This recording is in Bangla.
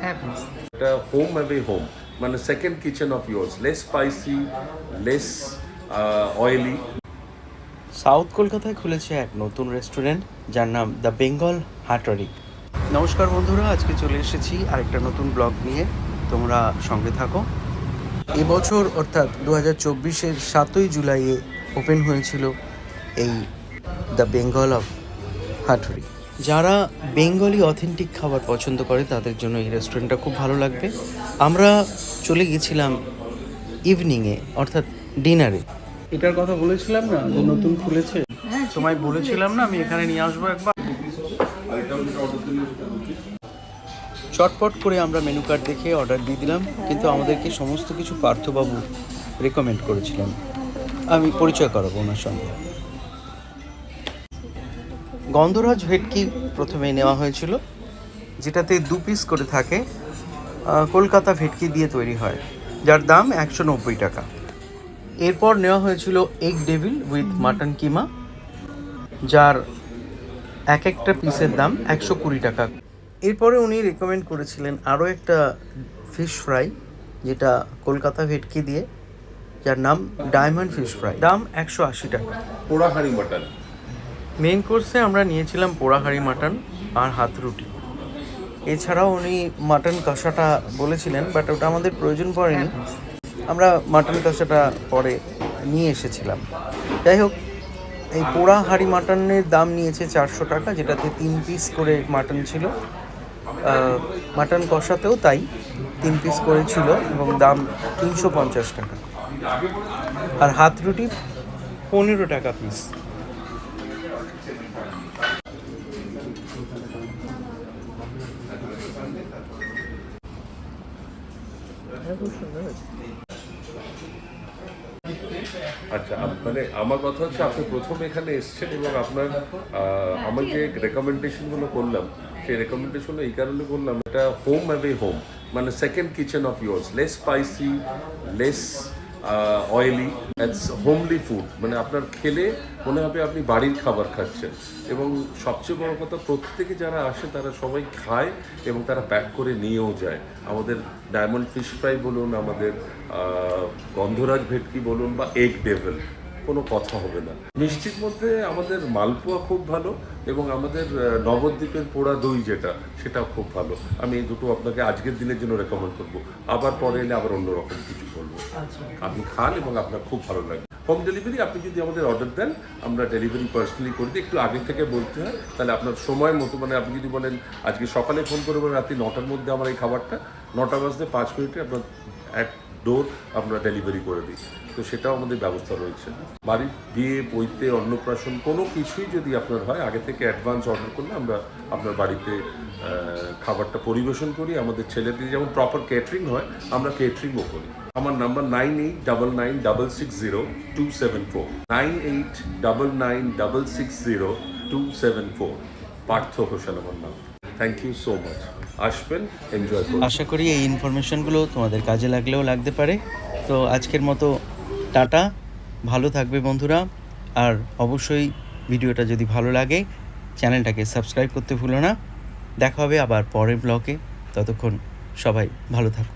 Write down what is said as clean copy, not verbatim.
হ্যাঁ প্লিজ। এটা হোম অ্যাওয়ে হোম, মানে second kitchen of years, less spicy, less oily. South কলকাতায় খুলেছে এক নতুন রেস্টুরেন্ট যার নাম দ্য বেঙ্গল হাটারি। নমস্কার বন্ধুরা, আজকে চলে এসেছি আরেকটা নতুন ব্লগ নিয়ে, তোমরা সঙ্গে থাকো। এবছর অর্থাৎ 2024-এর 7ই জুলাইয়ে ওপেন হয়েছিল এই দ্য বেঙ্গল অফ হাটারি। যারা বেঙ্গলি অথেন্টিক খাবার পছন্দ করে তাদের জন্য এই রেস্টুরেন্টটা খুব ভালো লাগবে। আমরা চলে গেছিলাম ইভিনিংয়ে অর্থাৎ ডিনারে। এটার কথা বলেছিলাম না যে নতুন খুলেছে, তোমায় বলেছিলাম না আমি এখানে নিয়ে আসবো একবার। চটপট করে আমরা মেনু কার্ড দেখে অর্ডার দিয়ে দিলাম, কিন্তু আমাদেরকে সমস্ত কিছু পার্থবাবু রেকমেন্ড করেছিলেন। আমি পরিচয় করাবো ওনার সঙ্গে। গন্ধরাজ ভেটকি প্রথমে নেওয়া হয়েছিল, যেটাতে 2 পিস করে থাকে, কলকাতা ভেটকি দিয়ে তৈরি হয়, যার দাম 190 টাকা। এরপর নেওয়া হয়েছিল এগ ডেভিল উইথ মাটন কিমা, যার এক একটা পিসের দাম 120 টাকা। এরপরে উনি রেকমেন্ড করেছিলেন আরও একটা ফিশ ফ্রাই, যেটা কলকাতা ভেটকি দিয়ে, যার নাম ডায়মন্ড ফিশ ফ্রাই, দাম 180 টাকা। পোড়া হাঁড়ি মাটন। মেইন কোর্সে আমরা নিয়েছিলাম পোড়া হাঁড়ি মাটন আর হাত রুটি। এছাড়াও উনি মাটন কষাটা বলেছিলেন, বাট ওটা আমাদের প্রয়োজন পড়েনি, আমরা মাটন কষাটা পরে নিয়ে এসেছিলাম। যাই হোক, এই পোড়া হাঁড়ি মাটনের দাম নিয়েছে 400 টাকা, যেটাতে 3 পিস করে মাটন ছিল। মাটন কষাতেও তাই 3 পিস করে ছিল এবং দাম 350 টাকা। আর হাত রুটি 15 টাকা পিস। আচ্ছা, মানে আমার কথা হচ্ছে আপনি প্রথম এখানে এসেছেন এবং আপনার আমার যে রেকমেন্ডেশনগুলো করলাম সেই রেকমেন্ডেশনগুলো এই কারণে করলাম, এটা হোম অ্যাওয়ে হোম, মানে second kitchen of years, less spicy, less oily, it's homely food. মানে আপনার খেলে মনে হবে আপনি বাড়ির খাবার খাচ্ছেন। এবং সবচেয়ে বড় কথা, প্রত্যেকে যারা আসে তারা সবাই খায় এবং তারা প্যাক করে নিয়েও যায়। আমাদের ডায়মন্ড ফিশ ফ্রাই বলুন, আমাদের গন্ধরাজ ভেটকি বলুন বা এগ ডেভিল, কোনো কথা হবে না। মিষ্টির মধ্যে আমাদের মালপোয়া খুব ভালো এবং আমাদের নবদ্বীপের পোড়া দই যেটা, সেটাও খুব ভালো। আমি এই দুটো আপনাকে আজকের দিনের জন্য রেকমেন্ড করবো। আবার পরে এলে আবার অন্যরকম কিছু বলবো। আপনি খান এবং আপনার খুব ভালো লাগবে। হোম ডেলিভারি আপনি যদি আমাদের অর্ডার দেন, আমরা ডেলিভারি পার্সোনালি করে দিই। একটু আগে থেকে বলতে হয়, তাহলে আপনার সময় মতো, মানে আপনি যদি বলেন আজকে সকালে ফোন করে বলেন রাত্রি 9টার মধ্যে আমার এই খাবারটা, 9টা বাজতে 5 মিনিটে আপনার এক ডোর আমরা ডেলিভারি করে দিই। তো সেটাও আমাদের ব্যবস্থা রয়েছে। বাড়ির বিয়ে, পৈতে, অন্নপ্রাশন কোনো কিছুই যদি আপনার হয়, আগে থেকে অ্যাডভান্স অর্ডার করলে আমরা আপনার বাড়িতে খাবারটা পরিবেশন করি। আমাদের ছেলেদের যেমন প্রপার কেটারিং হয়, আমরা কেটারিংও করি। আমার নাম্বার 9899660274, 9899660274। পার্থ হোসেন আমার নাম। Thank you so much. আসবেন, এনজয় করুন। আশা করি এই ইনফরমেশনগুলো তোমাদের কাজে লাগলেও লাগতে পারে। তো আজকের মতো টাটা, ভালো থাকবে বন্ধুরা। আর অবশ্যই ভিডিওটা যদি ভালো লাগে চ্যানেলটাকে সাবস্ক্রাইব করতে ভুলো না। দেখা হবে আবার পরের ব্লগে, ততক্ষণ সবাই ভালো থাকো।